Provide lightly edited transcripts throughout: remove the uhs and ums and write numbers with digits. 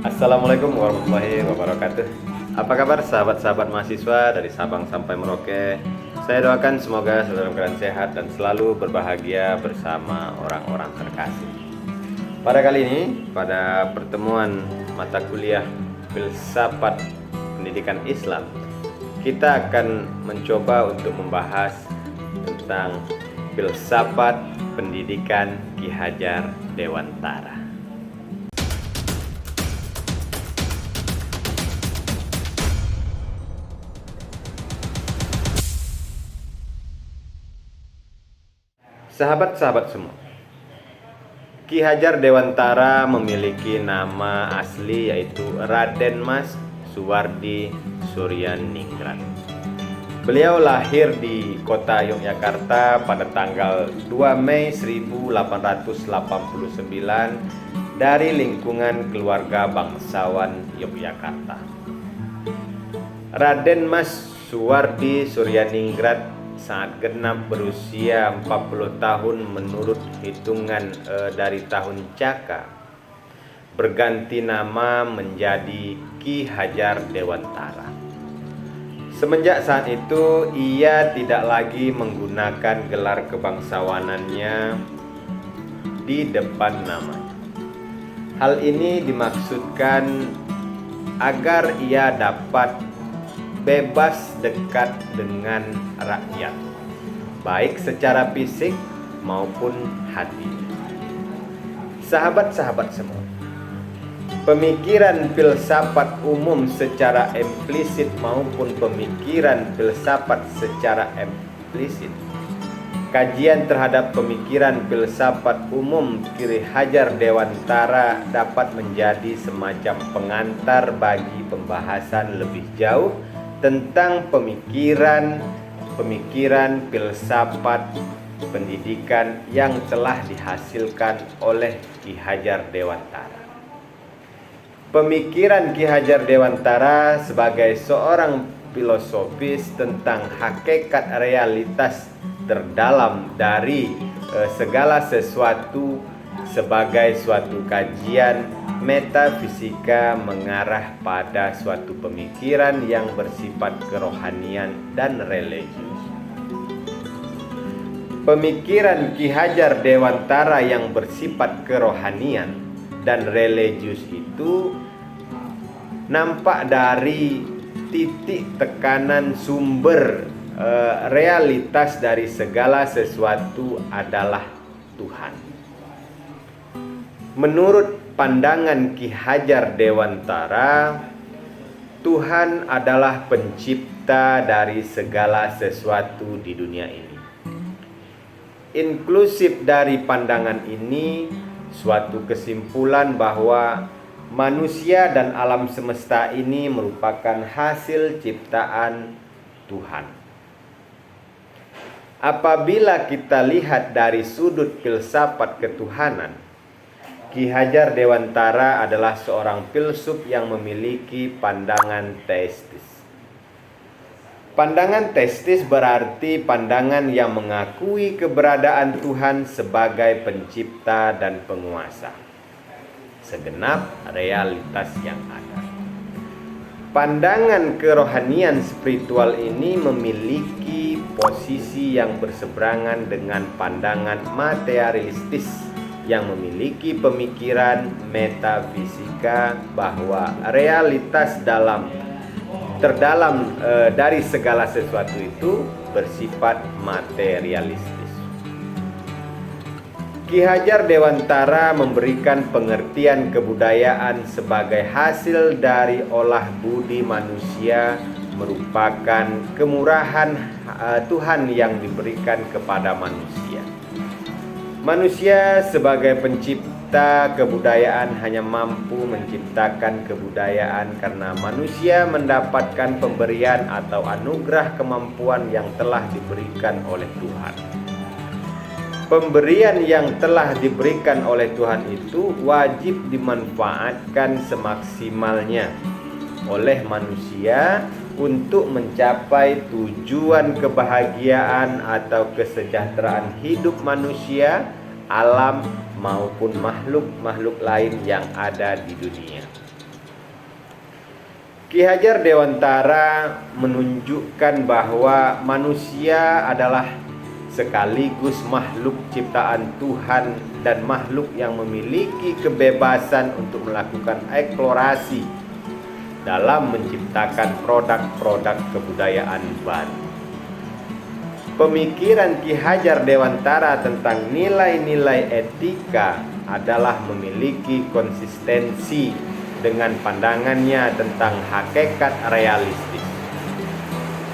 Assalamualaikum warahmatullahi wabarakatuh. Apa kabar sahabat-sahabat mahasiswa dari Sabang sampai Merauke? Saya doakan semoga saudara kalian sehat dan selalu berbahagia bersama orang-orang terkasih. Pada kali ini, pada pertemuan mata kuliah Filsafat Pendidikan Islam, kita akan mencoba untuk membahas tentang Filsafat Pendidikan Ki Hajar Dewantara. Sahabat-sahabat semua, Ki Hajar Dewantara memiliki nama asli yaitu Raden Mas Suwardi Suryaningrat. Beliau lahir di kota Yogyakarta pada tanggal 2 Mei 1889 dari lingkungan keluarga bangsawan Yogyakarta. Raden Mas Suwardi Suryaningrat saat genap berusia 40 tahun menurut hitungan dari tahun Caka, berganti nama menjadi Ki Hajar Dewantara. Semenjak saat itu ia tidak lagi menggunakan gelar kebangsawanannya di depan namanya. Hal ini dimaksudkan agar ia dapat bebas dekat dengan rakyat, baik secara fisik maupun hati. Sahabat-sahabat semua, pemikiran filsafat umum secara implisit maupun pemikiran filsafat secara eksplisit, kajian terhadap pemikiran filsafat umum Ki Hajar Dewantara dapat menjadi semacam pengantar bagi pembahasan lebih jauh tentang pemikiran filsafat pendidikan yang telah dihasilkan oleh Ki Hajar Dewantara. Pemikiran Ki Hajar Dewantara sebagai seorang filosofis tentang hakikat realitas terdalam dari segala sesuatu sebagai suatu kajian metafisika mengarah pada suatu pemikiran yang bersifat kerohanian dan religius. Pemikiran Ki Hajar Dewantara yang bersifat kerohanian dan religius itu nampak dari titik tekanan sumber realitas dari segala sesuatu adalah Tuhan. Menurut pandangan Ki Hajar Dewantara, Tuhan adalah pencipta dari segala sesuatu di dunia ini. Inklusif dari pandangan ini, suatu kesimpulan bahwa manusia dan alam semesta ini merupakan hasil ciptaan Tuhan. Apabila kita lihat dari sudut filsafat ketuhanan, Ki Hajar Dewantara adalah seorang filsuf yang memiliki pandangan teistis. Pandangan teistis berarti pandangan yang mengakui keberadaan Tuhan sebagai pencipta dan penguasa segenap realitas yang ada. Pandangan kerohanian spiritual ini memiliki posisi yang berseberangan dengan pandangan materialistis yang memiliki pemikiran metafisika bahwa realitas terdalam dari segala sesuatu itu bersifat materialistis. Ki Hajar Dewantara memberikan pengertian kebudayaan sebagai hasil dari olah budi manusia merupakan kemurahan Tuhan yang diberikan kepada manusia. Manusia sebagai pencipta kebudayaan hanya mampu menciptakan kebudayaan karena manusia mendapatkan pemberian atau anugerah kemampuan yang telah diberikan oleh Tuhan. Pemberian yang telah diberikan oleh Tuhan itu wajib dimanfaatkan semaksimalnya oleh manusia untuk mencapai tujuan kebahagiaan atau kesejahteraan hidup manusia, alam maupun makhluk-makhluk lain yang ada di dunia. Ki Hajar Dewantara menunjukkan bahwa manusia adalah sekaligus makhluk ciptaan Tuhan dan makhluk yang memiliki kebebasan untuk melakukan eksplorasi dalam menciptakan produk-produk kebudayaan baru. Pemikiran Ki Hajar Dewantara tentang nilai-nilai etika adalah memiliki konsistensi dengan pandangannya tentang hakikat realistis.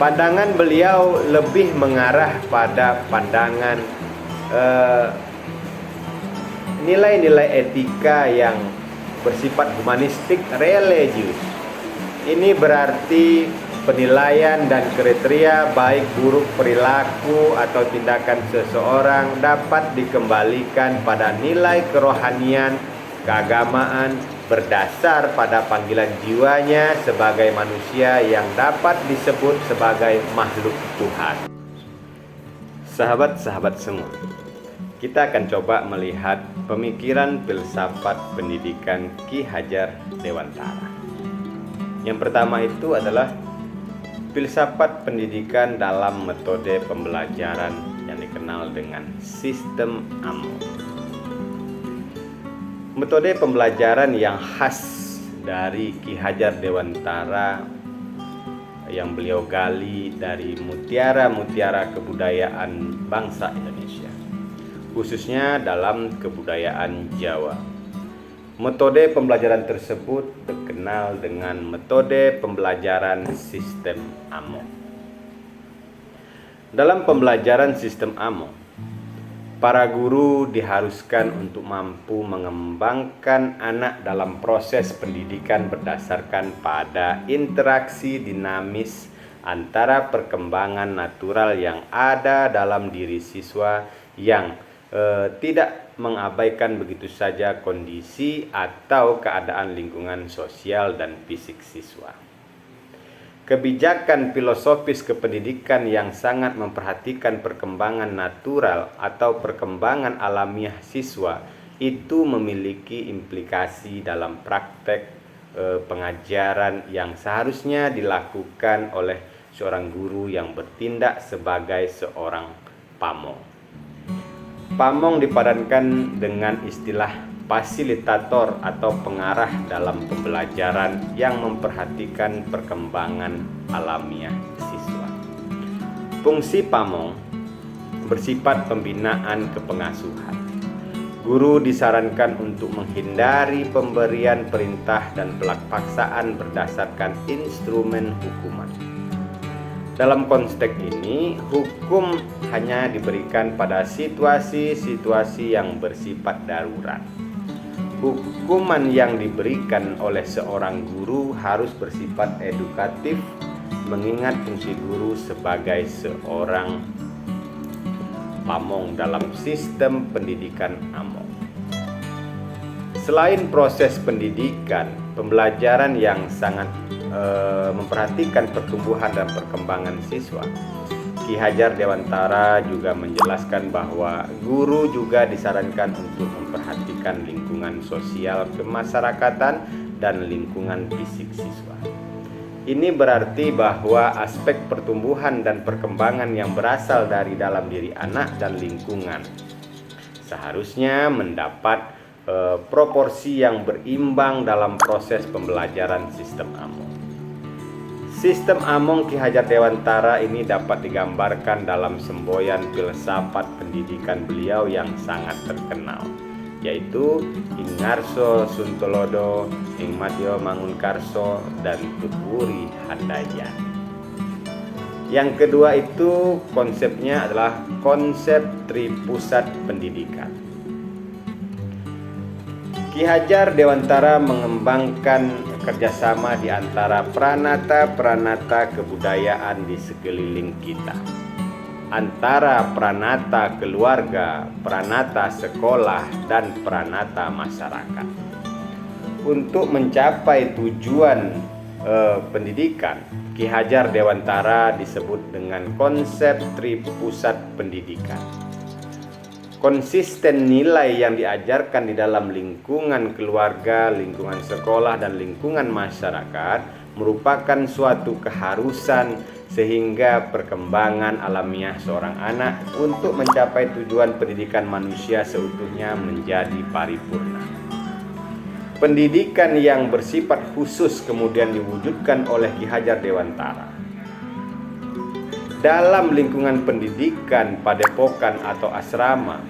Pandangan beliau lebih mengarah pada pandangan nilai-nilai etika yang bersifat humanistik religius. Ini berarti penilaian dan kriteria baik buruk perilaku atau tindakan seseorang dapat dikembalikan pada nilai kerohanian, keagamaan, berdasar pada panggilan jiwanya sebagai manusia yang dapat disebut sebagai makhluk Tuhan. Sahabat-sahabat semua, kita akan coba melihat pemikiran filsafat pendidikan Ki Hajar Dewantara. Yang pertama itu adalah filsafat pendidikan dalam metode pembelajaran yang dikenal dengan sistem Amo. Metode pembelajaran yang khas dari Ki Hajar Dewantara yang beliau gali dari mutiara-mutiara kebudayaan bangsa Indonesia, khususnya dalam kebudayaan Jawa. Metode pembelajaran tersebut dikenal dengan metode pembelajaran sistem Amo. Dalam pembelajaran sistem Amo, para guru diharuskan untuk mampu mengembangkan anak dalam proses pendidikan berdasarkan pada interaksi dinamis antara perkembangan natural yang ada dalam diri siswa yang tidak mengabaikan begitu saja kondisi atau keadaan lingkungan sosial dan fisik siswa. Kebijakan filosofis kependidikan yang sangat memperhatikan perkembangan natural atau perkembangan alamiah siswa itu memiliki implikasi dalam praktek pengajaran yang seharusnya dilakukan oleh seorang guru yang bertindak sebagai seorang pamong. Pamong dipadankan dengan istilah fasilitator atau pengarah dalam pembelajaran yang memperhatikan perkembangan alamiah siswa. Fungsi pamong bersifat pembinaan kepengasuhan. Guru disarankan untuk menghindari pemberian perintah dan pelaksanaan berdasarkan instrumen hukuman. Dalam konteks ini, hukum hanya diberikan pada situasi-situasi yang bersifat darurat. Hukuman yang diberikan oleh seorang guru harus bersifat edukatif, mengingat fungsi guru sebagai seorang pamong dalam sistem pendidikan Amo. Selain proses pendidikan, pembelajaran yang sangat memperhatikan pertumbuhan dan perkembangan siswa, Ki Hajar Dewantara juga menjelaskan bahwa guru juga disarankan untuk memperhatikan lingkungan sosial kemasyarakatan dan lingkungan fisik siswa. Ini berarti bahwa aspek pertumbuhan dan perkembangan yang berasal dari dalam diri anak dan lingkungan seharusnya mendapat proporsi yang berimbang dalam proses pembelajaran sistem Amo. Sistem Among Ki Hajar Dewantara ini dapat digambarkan dalam semboyan filsafat pendidikan beliau yang sangat terkenal, yaitu Ing Ngarso Suntolodo, Ing Matio Mangunkarso, dan Tutwuri Handayani. Yang kedua itu konsepnya adalah konsep tripusat pendidikan. Ki Hajar Dewantara mengembangkan kerjasama di antara pranata-pranata kebudayaan di sekeliling kita, antara pranata keluarga, pranata sekolah, dan pranata masyarakat. Untuk mencapai tujuan pendidikan, Ki Hajar Dewantara disebut dengan konsep tripusat pendidikan. Konsisten nilai yang diajarkan di dalam lingkungan keluarga, lingkungan sekolah, dan lingkungan masyarakat merupakan suatu keharusan sehingga perkembangan alamiah seorang anak untuk mencapai tujuan pendidikan manusia seutuhnya menjadi paripurna. Pendidikan yang bersifat khusus kemudian diwujudkan oleh Ki Hajar Dewantara. Dalam lingkungan pendidikan padepokan atau asrama,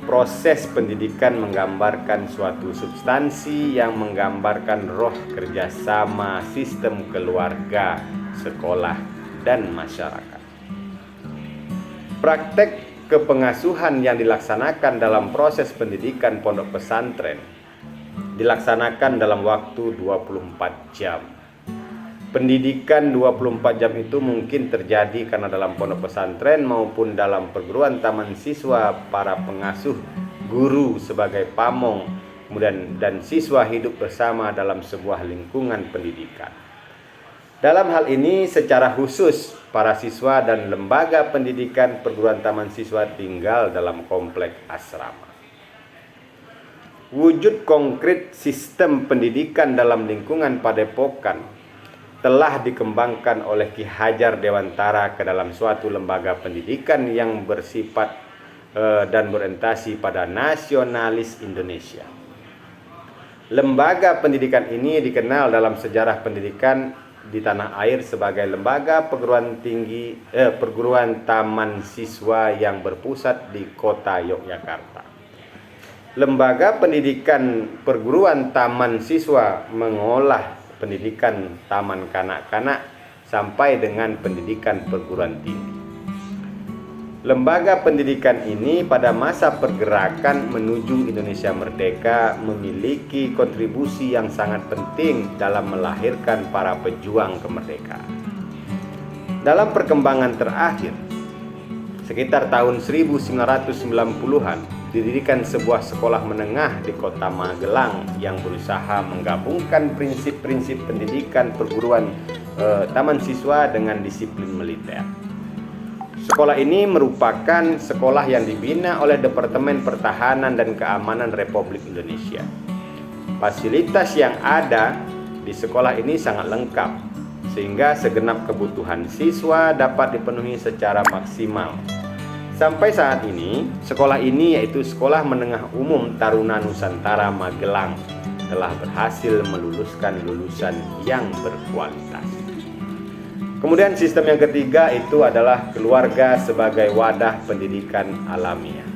proses pendidikan menggambarkan suatu substansi yang menggambarkan roh kerjasama sistem keluarga, sekolah, dan masyarakat. Praktek kepengasuhan yang dilaksanakan dalam proses pendidikan pondok pesantren dilaksanakan dalam waktu 24 jam. Pendidikan 24 jam itu mungkin terjadi karena dalam pondok pesantren maupun dalam perguruan taman siswa, para pengasuh, guru sebagai pamong, kemudian dan siswa hidup bersama dalam sebuah lingkungan pendidikan. Dalam hal ini secara khusus para siswa dan lembaga pendidikan perguruan taman siswa tinggal dalam kompleks asrama. Wujud konkret sistem pendidikan dalam lingkungan padepokan telah dikembangkan oleh Ki Hajar Dewantara ke dalam suatu lembaga pendidikan yang bersifat dan berorientasi pada nasionalis Indonesia. Lembaga pendidikan ini dikenal dalam sejarah pendidikan di tanah air sebagai lembaga perguruan taman siswa yang berpusat di kota Yogyakarta. Lembaga pendidikan perguruan taman siswa mengolah pendidikan taman kanak-kanak sampai dengan pendidikan perguruan tinggi. Lembaga pendidikan ini pada masa pergerakan menuju Indonesia merdeka memiliki kontribusi yang sangat penting dalam melahirkan para pejuang kemerdekaan. Dalam perkembangan terakhir, sekitar tahun 1990-an, didirikan sebuah sekolah menengah di kota Magelang yang berusaha menggabungkan prinsip-prinsip pendidikan perguruan taman siswa dengan disiplin militer. Sekolah ini merupakan sekolah yang dibina oleh Departemen Pertahanan dan Keamanan Republik Indonesia. Fasilitas yang ada di sekolah ini sangat lengkap, sehingga segenap kebutuhan siswa dapat dipenuhi secara maksimal. Sampai saat ini, sekolah ini yaitu Sekolah Menengah Umum Taruna Nusantara Magelang telah berhasil meluluskan lulusan yang berkualitas. Kemudian sistem yang ketiga itu adalah keluarga sebagai wadah pendidikan alamiah.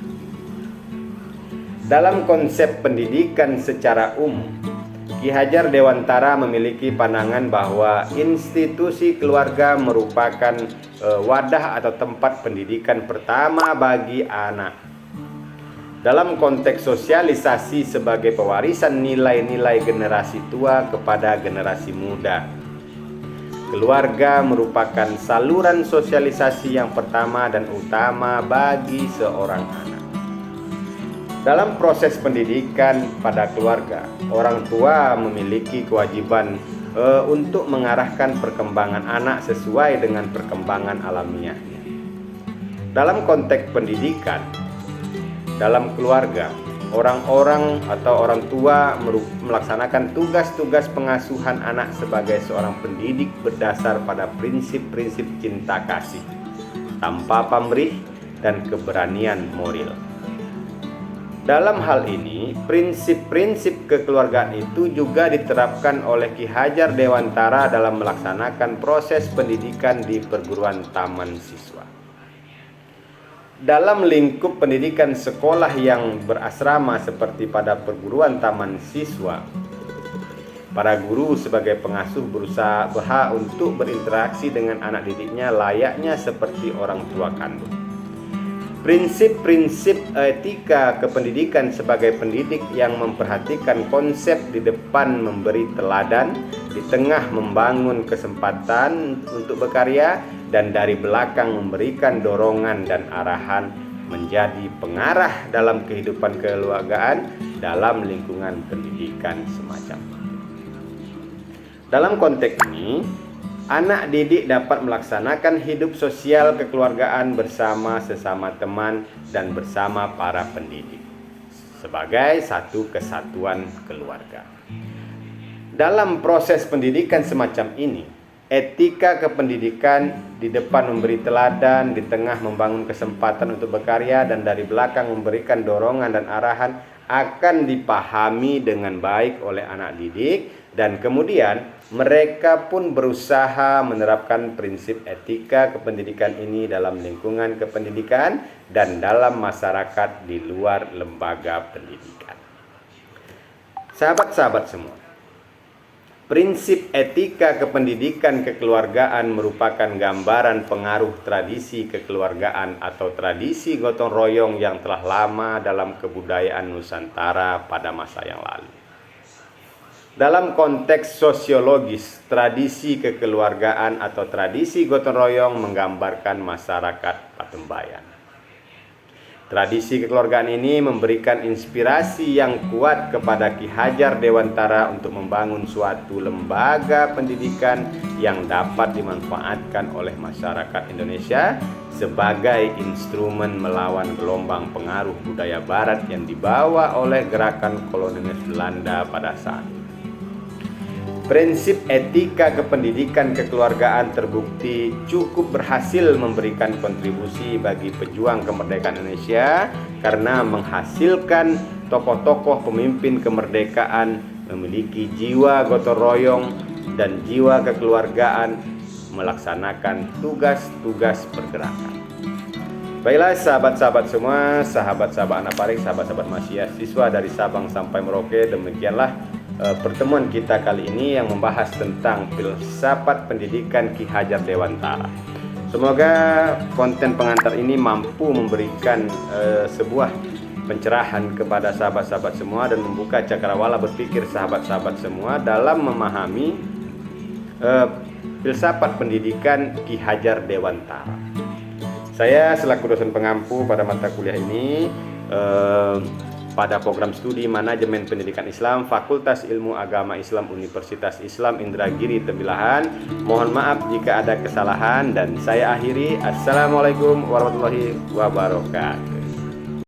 Dalam konsep pendidikan secara umum, Ki Hajar Dewantara memiliki pandangan bahwa institusi keluarga merupakan wadah atau tempat pendidikan pertama bagi anak. Dalam konteks sosialisasi sebagai pewarisan nilai-nilai generasi tua kepada generasi muda, keluarga merupakan saluran sosialisasi yang pertama dan utama bagi seorang anak. Dalam proses pendidikan pada keluarga, orang tua memiliki kewajiban untuk mengarahkan perkembangan anak sesuai dengan perkembangan alamiahnya. Dalam konteks pendidikan, dalam keluarga, orang-orang atau orang tua melaksanakan tugas-tugas pengasuhan anak sebagai seorang pendidik berdasar pada prinsip-prinsip cinta kasih, tanpa pamrih dan keberanian moral. Dalam hal ini, prinsip-prinsip kekeluargaan itu juga diterapkan oleh Ki Hajar Dewantara dalam melaksanakan proses pendidikan di perguruan taman siswa. Dalam lingkup pendidikan sekolah yang berasrama seperti pada perguruan taman siswa, para guru sebagai pengasuh berusaha untuk berinteraksi dengan anak didiknya layaknya seperti orang tua kandung. Prinsip-prinsip etika kependidikan sebagai pendidik yang memperhatikan konsep di depan memberi teladan, di tengah membangun kesempatan untuk berkarya, dan dari belakang memberikan dorongan dan arahan menjadi pengarah dalam kehidupan kekeluargaan dalam lingkungan pendidikan semacam ini. Dalam konteks ini, anak didik dapat melaksanakan hidup sosial kekeluargaan bersama sesama teman dan bersama para pendidik sebagai satu kesatuan keluarga. dalam proses pendidikan semacam ini, etika kependidikan di depan memberi teladan, di tengah membangun kesempatan untuk berkarya, dan dari belakang memberikan dorongan dan arahan akan dipahami dengan baik oleh anak didik, dan kemudian mereka pun berusaha menerapkan prinsip etika kependidikan ini dalam lingkungan kependidikan dan dalam masyarakat di luar lembaga pendidikan. Sahabat-sahabat semua, prinsip etika kependidikan kekeluargaan merupakan gambaran pengaruh tradisi kekeluargaan atau tradisi gotong royong yang telah lama dalam kebudayaan Nusantara pada masa yang lalu. Dalam konteks sosiologis, tradisi kekeluargaan atau tradisi gotong royong menggambarkan masyarakat Patembayan. Tradisi kekeluargaan ini memberikan inspirasi yang kuat kepada Ki Hajar Dewantara untuk membangun suatu lembaga pendidikan yang dapat dimanfaatkan oleh masyarakat Indonesia sebagai instrumen melawan gelombang pengaruh budaya Barat yang dibawa oleh gerakan kolonialis Belanda pada saat itu. Prinsip etika kependidikan kekeluargaan terbukti cukup berhasil memberikan kontribusi bagi pejuang kemerdekaan Indonesia karena menghasilkan tokoh-tokoh pemimpin kemerdekaan memiliki jiwa gotong royong dan jiwa kekeluargaan melaksanakan tugas-tugas pergerakan. Baiklah sahabat-sahabat semua, sahabat-sahabat anak paring, sahabat-sahabat mahasiswa dari Sabang sampai Merauke, demikianlah pertemuan kita kali ini yang membahas tentang filsafat pendidikan Ki Hajar Dewantara. Semoga konten pengantar ini mampu memberikan sebuah pencerahan kepada sahabat-sahabat semua dan membuka cakrawala berpikir sahabat-sahabat semua dalam memahami filsafat pendidikan Ki Hajar Dewantara. Saya selaku dosen pengampu pada mata kuliah ini pada program studi Manajemen Pendidikan Islam Fakultas Ilmu Agama Islam Universitas Islam Indragiri Tembilahan. Mohon maaf jika ada kesalahan dan saya akhiri. Assalamualaikum warahmatullahi wabarakatuh.